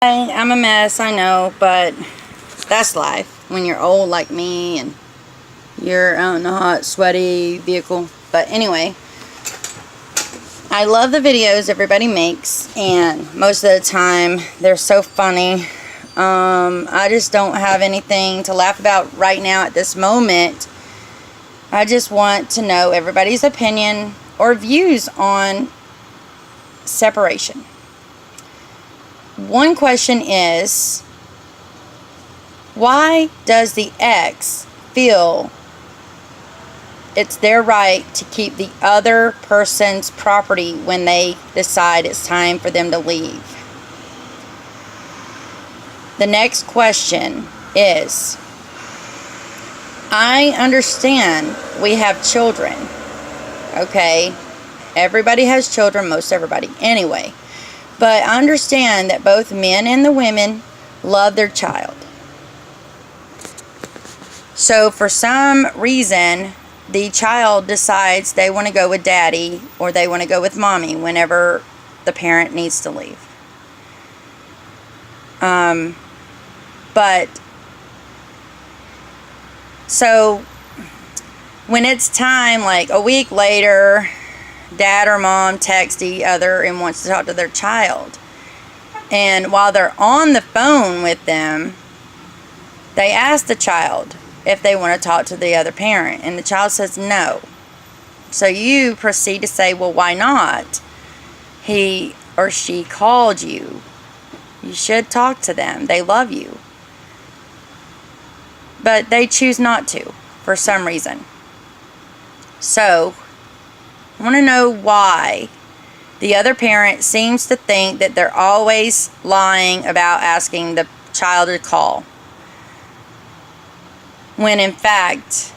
I'm a mess, I know, but that's life when you're old like me and you're out in a hot, sweaty vehicle. But anyway, I love the videos everybody makes, and most of the time they're so funny. I just don't have anything to laugh about right now at this moment. I just want to know everybody's opinion or views on separation. One question is, why does the ex feel it's their right to keep the other person's property when they decide it's time for them to leave? The next question is, I understand we have children, okay? Everybody has children, most everybody. Anyway, but I understand that both men and the women love their child. So for some reason, the child decides they want to go with daddy or they want to go with mommy whenever the parent needs to leave. But so when it's time, like a week later, dad or mom texts the other and wants to talk to their child. And while they're on the phone with them, they ask the child if they want to talk to the other parent. And the child says no. So you proceed to say, well, why not? He or she called you. You should talk to them. They love you. But they choose not to for some reason. So I want to know why the other parent seems to think that they're always lying about asking the child to call. When in fact,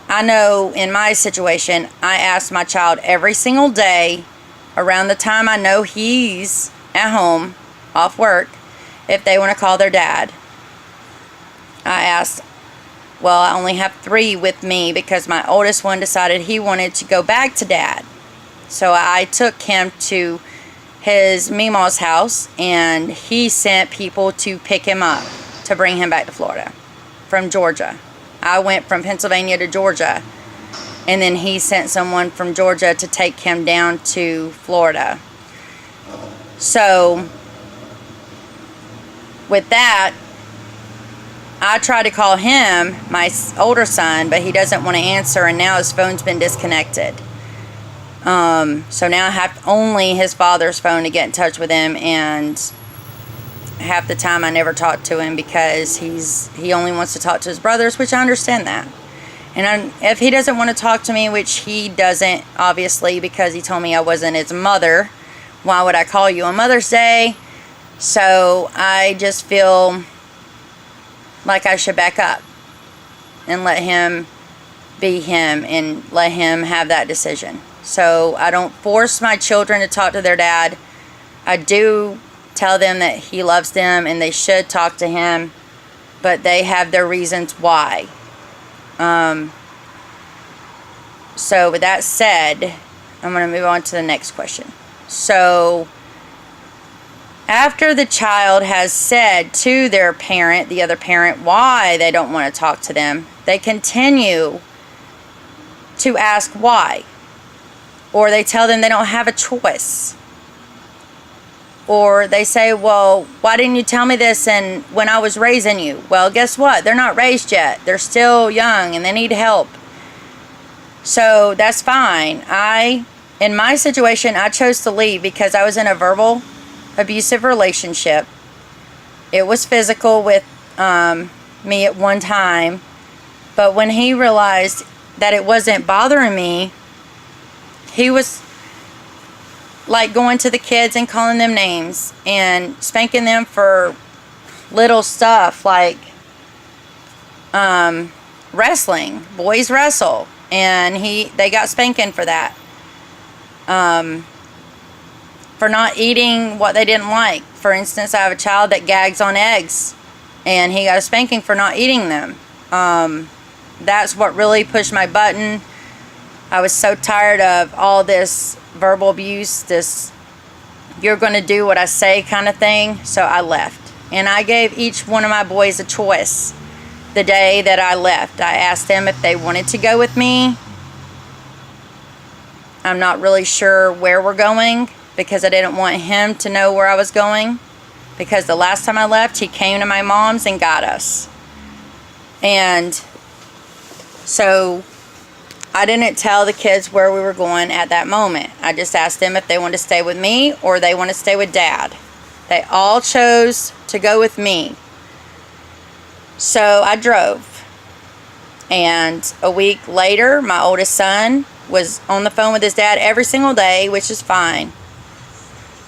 I know in my situation, I ask my child every single day around the time I know he's at home, off work, if they want to call their dad. I asked, well, I only have 3 with me because my oldest one decided he wanted to go back to dad. So I took him to his Meemaw's house, and he sent people to pick him up to bring him back to Florida from Georgia. I went from Pennsylvania to Georgia, and then he sent someone from Georgia to take him down to Florida. So with that, I try to call him, my older son, but he doesn't want to answer, and now his phone's been disconnected. So now I have only his father's phone to get in touch with him, and half the time I never talk to him because he only wants to talk to his brothers, which I understand that. And if he doesn't want to talk to me, which he doesn't, obviously, because he told me I wasn't his mother, why would I call you on Mother's Day? So I just feel like I should back up and let him be him and let him have that decision. So I don't force my children to talk to their dad. I do tell them that he loves them and they should talk to him, but they have their reasons why. So with that said, I'm going to move on to the next question. So after the child has said to their parent, the other parent, why they don't want to talk to them, they continue to ask why. Or they tell them they don't have a choice. Or they say, well, why didn't you tell me this when I was raising you? Well, guess what? They're not raised yet. They're still young and they need help. So that's fine. In my situation, I chose to leave because I was in a verbal abusive relationship. It was physical with me at one time, but when he realized that it wasn't bothering me, he was like going to the kids and calling them names and spanking them for little stuff like wrestling. Boys wrestle, and they got spanking for that. For not eating what they didn't like. For instance, I have a child that gags on eggs, and he got a spanking for not eating them. That's what really pushed my button. I was so tired of all this verbal abuse, this you're going to do what I say kind of thing. So I left. And I gave each one of my boys a choice the day that I left. I asked them if they wanted to go with me. I'm not really sure where we're going because I didn't want him to know where I was going. Because the last time I left, he came to my mom's and got us. And so I didn't tell the kids where we were going at that moment. I just asked them if they wanted to stay with me or they want to stay with Dad. They all chose to go with me. So I drove. And a week later, my oldest son was on the phone with his dad every single day, which is fine.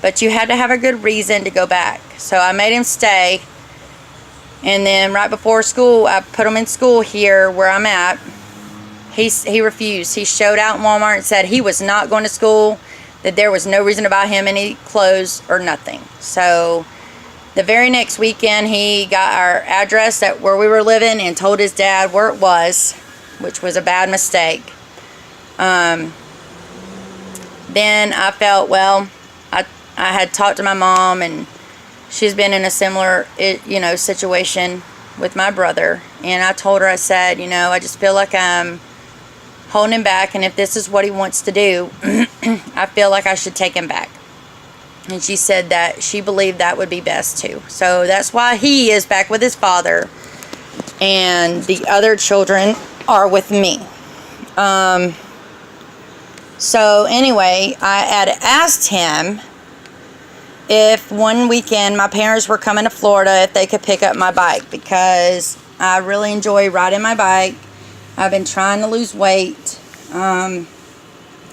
But you had to have a good reason to go back. So I made him stay. And then right before school, I put him in school here where I'm at. He refused. He showed out in Walmart and said he was not going to school, that there was no reason to buy him any clothes or nothing. So the very next weekend, he got our address at where we were living and told his dad where it was, which was a bad mistake. Then I felt, well, I had talked to my mom, and she's been in a similar, situation with my brother. And I told her, I said, I just feel like I'm holding him back, and if this is what he wants to do, I feel like I should take him back. And she said that she believed that would be best too. So that's why he is back with his father, and the other children are with me. So anyway, I had asked him if one weekend my parents were coming to Florida, if they could pick up my bike, because I really enjoy riding my bike. I've been trying to lose weight. I'm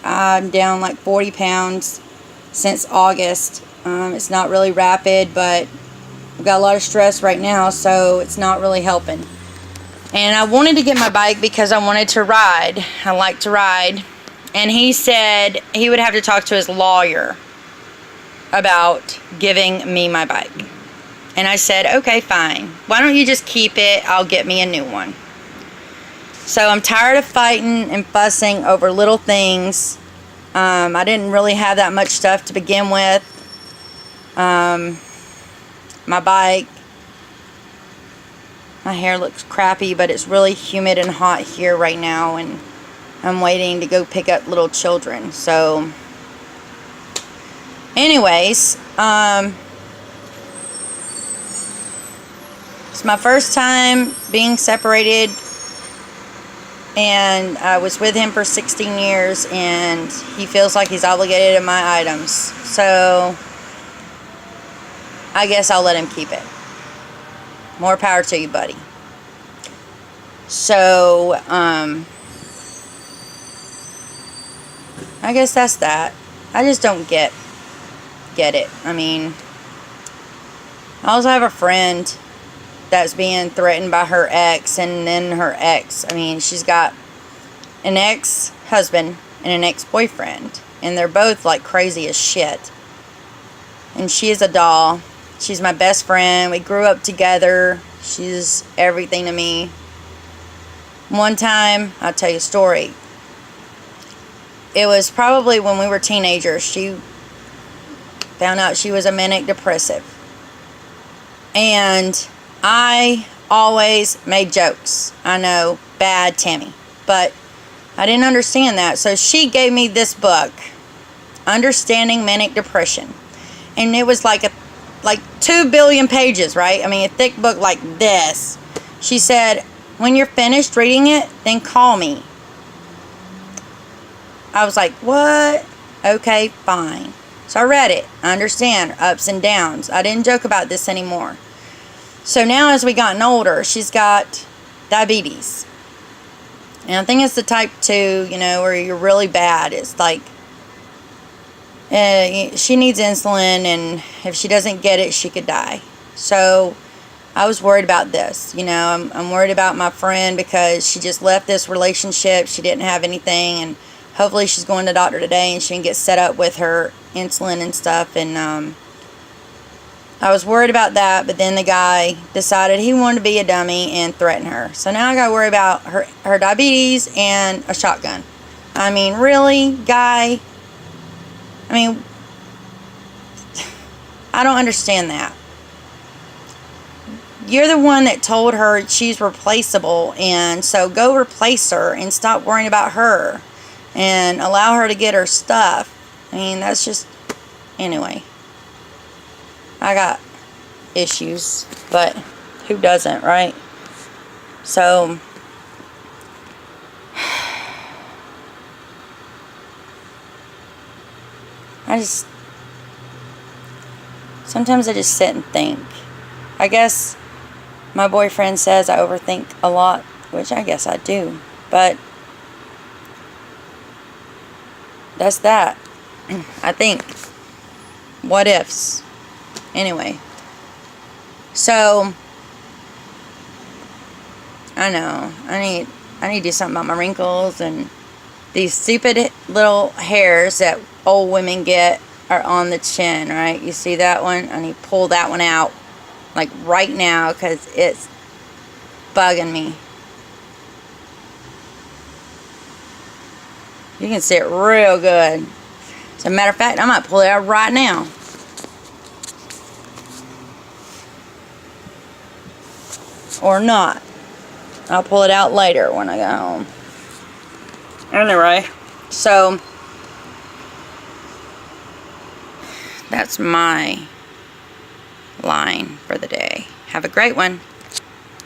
down like 40 pounds since August. It's not really rapid, but I've got a lot of stress right now, so it's not really helping. And I wanted to get my bike because I wanted to ride. I like to ride. And he said he would have to talk to his lawyer about giving me my bike. And I said, okay, fine. Why don't you just keep it? I'll get me a new one. So I'm tired of fighting and fussing over little things. I didn't really have that much stuff to begin with. My bike. My hair looks crappy, but it's really humid and hot here right now, and I'm waiting to go pick up little children. So anyways, it's my first time being separated, and I was with him for 16 years, and he feels like he's obligated to my items. So I guess I'll let him keep it. More power to you, buddy. So, I guess that's that. I just don't get it. I mean, I also have a friend that's being threatened by her ex, and then her ex. I mean, she's got an ex-husband and an ex-boyfriend, and they're both like crazy as shit. And she is a doll. She's my best friend. We grew up together. She's everything to me. One time, I'll tell you a story. It was probably when we were teenagers. She found out she was a manic depressive. And I always made jokes. I know, bad Tammy. But I didn't understand that. So she gave me this book, Understanding Manic Depression. And it was like 2 billion pages, right? I mean, a thick book like this. She said, when you're finished reading it, then call me. I was like, what? Okay, fine. So I read it. I understand ups and downs. I didn't joke about this anymore. So now as we gotten older, she's got diabetes. And I think it's the type 2, where you're really bad. It's like, she needs insulin, and if she doesn't get it, she could die. So I was worried about this. I'm worried about my friend because she just left this relationship. She didn't have anything, and hopefully she's going to the doctor today and she can get set up with her insulin and stuff. And I was worried about that, but then the guy decided he wanted to be a dummy and threaten her. So now I got to worry about her diabetes and a shotgun. I mean, really, guy? I mean, I don't understand that. You're the one that told her she's replaceable, and so go replace her and stop worrying about her and allow her to get her stuff. I mean, that's just, anyway. I got issues, but who doesn't, right? So, sometimes I just sit and think. I guess my boyfriend says I overthink a lot, which I guess I do, but that's that. I think. What ifs? Anyway. So, I know. I need to do something about my wrinkles, and these stupid little hairs that old women get are on the chin, right? You see that one? I need to pull that one out, like right now, because it's bugging me. You can see it real good. As a matter of fact, I might pull it out right now. Or not. I'll pull it out later when I get home. Anyway, so that's my line for the day. Have a great one.